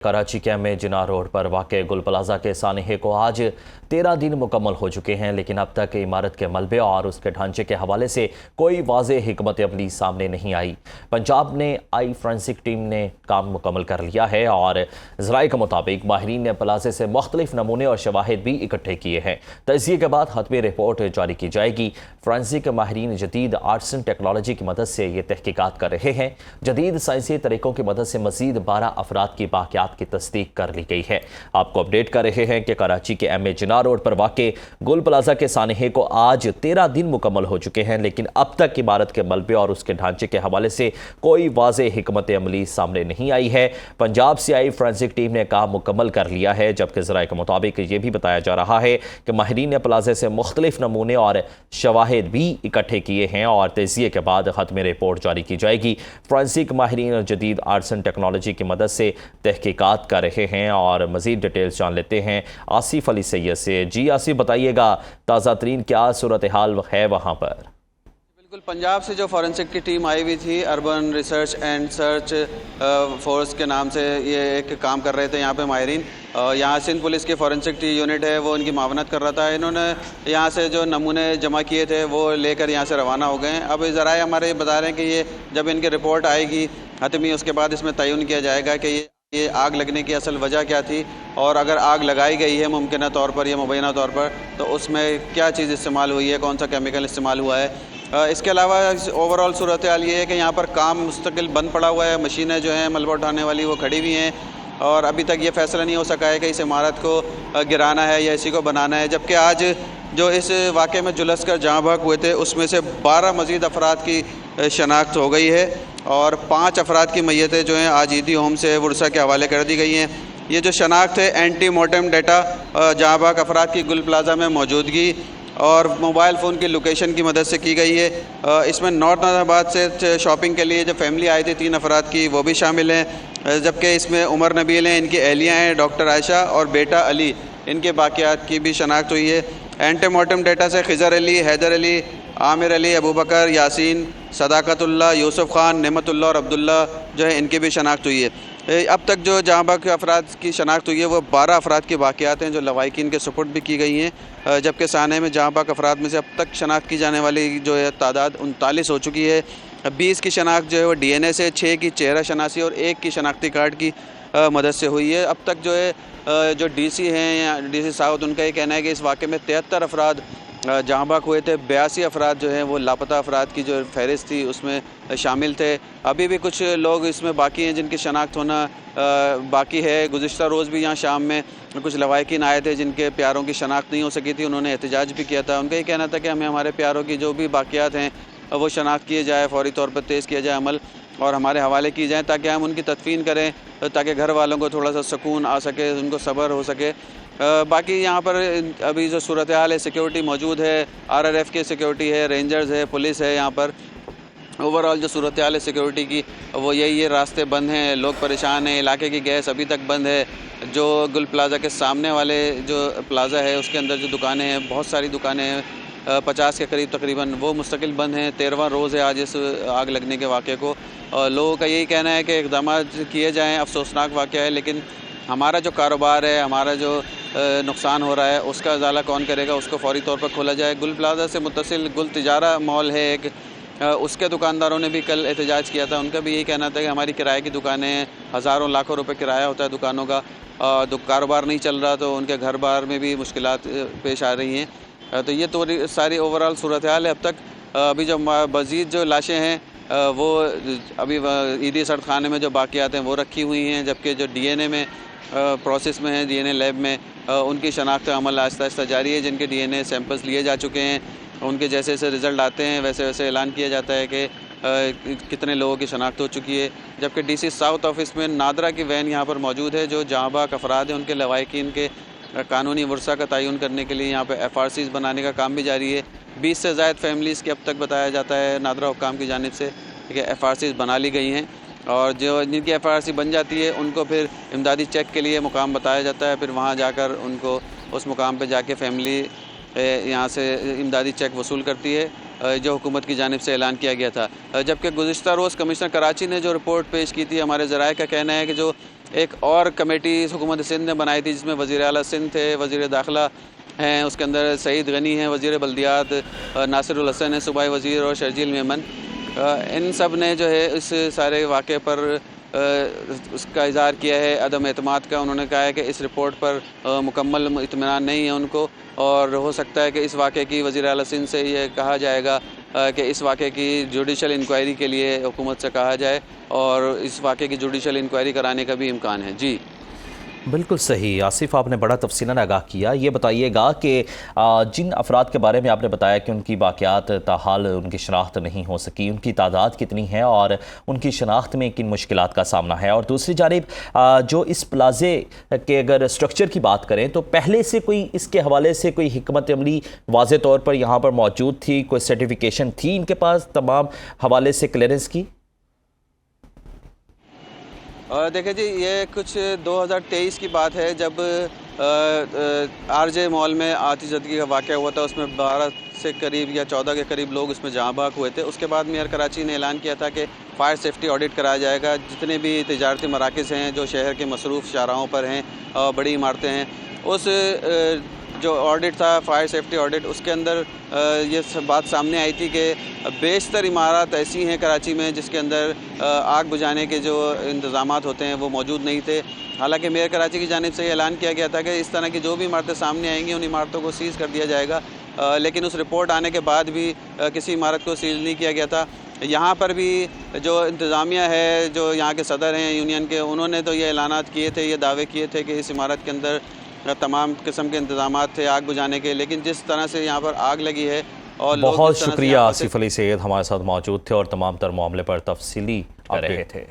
कराची के में जिना रोड पर वाक़ गुल प्लाजा के सानहे को आज 13 दिन मुकम्मल हो चुके हैं, लेकिन अब तक इमारत के मलबे और उसके ढांचे के हवाले से कोई वाज़ेह हिकमत अमली सामने नहीं आई। पंजाब ने आई फोरेंसिक टीम ने काम मुकम्मल कर लिया है और ज़राए के मुताबिक माहिरीन ने प्लाजे से मुख्तलिफ नमूने और शवाहिद भी इकट्ठे किए हैं। तजिए के बाद हतमी रिपोर्ट जारी की जाएगी। फोरेंसिक माहिरीन जदीद आर्ट्स एंड टेक्नोलॉजी की मदद से ये तहकीकात कर रहे हैं। जदीद साइंसी तरीकों की मदद से मजीद 12 अफराद की बाक़ियात की तस्दीक कर ली गई है। आपको अपडेट कर रहे हैं कि कराची के एम ए जिना रोड पर वाक़े गुल प्लाजा के सानहे को आज 13 दिन मुकम्मल हो चुके हैं, लेकिन अब तक इमारत के मलबे और उसके ढांचे के हवाले से कोई वाज़ेह हिकमत अमली सामने नहीं आई है। पंजाब से आई फोरेंसिक टीम ने काम मुकम्मल कर लिया है, जबकि ज़राए के मुताबिक ये भी बताया जा रहा है कि माहिरीन ने प्लाजे से मुख्तलिफ नमूने और शवाहिद भी इकट्ठे किए हैं और तजिए के बाद खत्म रिपोर्ट जारी की जाएगी। फोरेंसिक माहिरीन जदीद आर्ट्स एंड टेक्नोलॉजी की मदद से तहकीकात कर रहे हैं और मजीद डिटेल्स जान लेते हैं आसिफ अली सैयद से। जी आसिफ, बताइएगा ताज़ा तरीन क्या सूरत हाल है वहाँ पर? बिल्कुल, पंजाब से जो फॉरेंसिक की टीम आई हुई थी, urban research and search force के नाम से ये एक काम कर रहे थे यहाँ पे माहिरीन। यहाँ सिंध पुलिस की फॉरेंसिक यूनिट है, वो इनकी मावनत कर रहा था। इन्होंने यहाँ से जो नमूने जमा किए थे वो लेकर यहाँ से रवाना हो गए हैं। अब ज़राए हमारे बता रहे हैं कि ये जब इनकी रिपोर्ट आएगी हतमी, उसके बाद इसमें तयन किया जाएगा कि ये आग लगने की असल वजह क्या थी, और अगर आग लगाई गई है मुमकिन तौर पर या मुबैना तौर पर, तो उसमें क्या चीज़ इस्तेमाल हुई है, कौन सा केमिकल इस्तेमाल हुआ है। इसके अलावा ओवरऑल सूरत हाल ये है कि यहाँ पर काम मुस्तकिल बंद पड़ा हुआ है। मशीनें जो हैं मलबा उठाने वाली वो खड़ी हुई हैं और अभी तक ये फैसला नहीं हो सका है कि इस इमारत को गिराना है या इसी को बनाना है। जबकि आज जो इस वाक़े में जुलस कर जहाँ भाग हुए थे उसमें से 12 मज़ीद अफराद की शनाख्त हो गई है और 5 अफराद की मैयतें जो हैं आज ईदी होम से वर्सा के हवाले कर दी गई हैं। ये जो शनाख्त है एंटी मोर्टम डाटा जहाँ भाग अफराद की गुल प्लाजा में मौजूदगी और मोबाइल फ़ोन की लोकेशन की मदद से की गई है। इसमें नॉर्थ नाज़ाबाद से शॉपिंग के लिए जो फैमिली आई थी 3 अफराद की, वो भी शामिल हैं। जबकि इसमें उमर नबील हैं, इनकी अहलियाँ हैं डॉक्टर आयशा और बेटा अली, इनके बाक़ियात की भी शनाख्त हुई है। एंटी मोर्टम डाटा से खिज़र अली, हैदर अली, आमिर अली, अबू बकर, यासीन, सदाकतुल्लाह, यूसुफ खान, नेमतुल्लाह और अब्दुल्ला जो है इनकी भी शनाख्त हुई है। अब तक जो जहाँ भाग अफराद की शनाख्त हुई है वो 12 अफराद की बाक़ियात हैं जो लवाहिकीन के सुपुर्द भी की गई हैं। जबकि साने में जहाँ भाग अफराद में से अब तक शनाख्त की जाने वाली जो है तादाद 39 हो चुकी है। 20 की शनाख्त जो है वो DNA से, 6 की चेहरा शनासी और 1 की शनाख्ती कार्ड की मदद से हुई है। अब तक जो है जो DC हैं या DC साउथ, उनका ये कहना है कि इस वाक़े में 73 अफराद जहाँ भाग हुए थे। 82 अफराद जो हैं वो लापता अफराद की जो फहरिस्त थी उसमें शामिल थे। अभी भी कुछ लोग इसमें बाकी हैं जिनकी शनाख्त होना बाकी है। गुज़िश्ता रोज़ भी यहाँ शाम में कुछ लवाहिकीन आए थे जिनके प्यारों की शनाख्त नहीं हो सकी थी, उन्होंने एहतजाज भी किया था। उनका ये कहना था कि हमें हमारे प्यारों की जो भी बाक़ियात हैं वो शनाख्त किए जाए, फौरी तौर पर तेज़ किया जाए अमल और हमारे हवाले की जाए ताकि हम उनकी तदफीन करें, ताकि घर वालों को थोड़ा सा सुकून आ सके, उनको सब्र हो सके। बाकी यहाँ पर अभी जो सूरत हाल है, सिक्योरिटी मौजूद है, RRF की सिक्योरिटी है, रेंजर्स है, पुलिस है। यहाँ पर ओवरऑल जो सूरत हाल है सिक्योरिटी की वो यही है। रास्ते बंद हैं, लोग परेशान हैं, इलाके की गैस अभी तक बंद है। जो गुल प्लाजा के सामने वाले जो प्लाजा है उसके अंदर जो दुकानें हैं, बहुत सारी दुकानें हैं, 50 के करीब तकरीबन, वो मुस्तकिल बंद हैं। 13वां रोज़ है आज इस आग लगने के वाक़े को। लोगों का यही कहना है कि इक़दाम किए जाएँ। अफसोसनाक वाक़या है, लेकिन हमारा जो कारोबार है, हमारा जो नुकसान हो रहा है उसका अजाला कौन करेगा, उसको फौरी तौर पर खोला जाए। गुल प्लाजा से मुत्तसिल गुल तिजारा मॉल है एक, उसके दुकानदारों ने भी कल एहतजाज किया था। उनका भी यही कहना था कि हमारी किराए की दुकानें हैं, हज़ारों लाखों रुपए किराया होता है दुकानों का, कारोबार नहीं चल रहा तो उनके घर बार में भी मुश्किलात पेश आ रही हैं। तो ये तो सारी ओवरऑल सूरत हाल है। अब तक अभी जो मज़ीद जो लाशें हैं वो अभी ईदी सर्द खाने में जो बाक़ियात हैं वो रखी हुई हैं, जबकि जो DNA में प्रोसेस में है, DNA लैब में उनकी शनाख्त अमल आहिस्ता आहिस्ता जारी है। जिनके DNA सैंपल्स लिए जा चुके हैं, उनके जैसे जैसे रिज़ल्ट आते हैं वैसे वैसे ऐलान किया जाता है कि कितने लोगों की शनाख्त हो चुकी है। जबकि DC साउथ ऑफिस में नादरा की वैन यहाँ पर मौजूद है। जो जहाँ भाग अफराद हैं उनके लवाहिकीन के कानूनी वर्सा का तयन करने के लिए यहाँ पर FRCs बनाने का काम भी जारी है। 20 से ज़ायद फैमिलीज़ की अब तक बताया जाता है नादरा हुक्काम की जानिब से कि FRCs बना ली गई हैं और जो जिनकी FRC बन जाती है उनको फिर इमदादी चेक के लिए मुकाम बताया जाता है। फिर वहाँ जाकर उनको उस मुकाम पर जाके फैमिली यहाँ से इमदादी चेक वसूल करती है। जो हुकूमत की जानिब से ऐलान किया गया था। जबकि गुज़िश्ता रोज़ कमिश्नर कराची ने जो रिपोर्ट पेश की थी, हमारे ज़राए का कहना है कि जो एक और कमेटी हुकूमत सिंध ने बनाई थी जिसमें वज़ीर आला सिंध थे, वज़ीर दाखिला हैं, उसके अंदर सईद गनी हैं, वज़ीर बल्दियात नासिरुल हसन है, सूबाई वज़ीर और शर्जील मेमन। इन सब ने जो है इस सारे वाक़े पर उसका इज़हार किया है अदम एतमाद का। उन्होंने कहा है कि इस रिपोर्ट पर मुकम्मल इत्मीनान नहीं है उनको, और हो सकता है कि इस वाक़े की वज़ीर आला सिंध से ये कहा जाएगा कि इस वाक़े की जुडिशल इंक्वायरी के लिए हुकूमत से कहा जाए, और इस वाक़े की जुडिशल इंक्वायरी कराने का भी इम्कान है। जी बिल्कुल सही आसिफ, आपने बड़ा तफसीलन आगाह किया। ये बताइएगा कि जिन अफराद के बारे में आपने बताया कि उनकी वाक़यात ताहाल उनकी शनाख्त नहीं हो सकी, उनकी तादाद कितनी है और उनकी शनाख्त में किन मुश्किलात का सामना है, और दूसरी जानिब जो इस प्लाजे के अगर स्ट्रक्चर की बात करें तो पहले से कोई इसके हवाले से कोई हिकमत अमली वाज़े तौर पर यहाँ पर मौजूद थी, कोई सर्टिफिकेशन थी इनके पास तमाम हवाले से क्लियरेंस की? देखिए जी, ये कुछ 2023 की बात है जब आरजे मॉल में आतिशबाजी का वाक़या हुआ था। उसमें 12 से करीब या 14 के करीब लोग उसमें जहाँ बाग हुए थे। उसके बाद मेयर कराची ने ऐलान किया था कि फ़ायर सेफ्टी ऑडिट कराया जाएगा। जितने भी तिजारती मराकज़ हैं जो शहर के मसरूफ़ शाहराहों पर हैं, बड़ी इमारतें हैं, उस जो ऑडिट था फायर सेफ्टी ऑडिट, उसके अंदर ये बात सामने आई थी कि बेशतर इमारत ऐसी हैं कराची में जिसके अंदर आग बुझाने के जो इंतज़ामात होते हैं वो मौजूद नहीं थे। हालांकि मेयर कराची की जानिब से ये ऐलान किया गया था कि इस तरह की जो भी इमारतें सामने आएंगी उन इमारतों को सीज़ कर दिया जाएगा, लेकिन उस रिपोर्ट आने के बाद भी किसी इमारत को सीज़ नहीं किया गया था। यहाँ पर भी जो इंतज़ामिया है, जो यहाँ के सदर हैं यूनियन के, उन्होंने तो ये ऐलानात किए थे, ये दावे किए थे कि इस इमारत के अंदर तमाम किस्म के इंतज़ामात थे आग बुझाने के, लेकिन जिस तरह से यहाँ पर आग लगी है और लोग बहुत जिस तरह से शुक्रिया यहाँ पर आसिफ अली सैयद हमारे साथ मौजूद थे और तमाम तर मामले पर तफसीली कर रहे थे।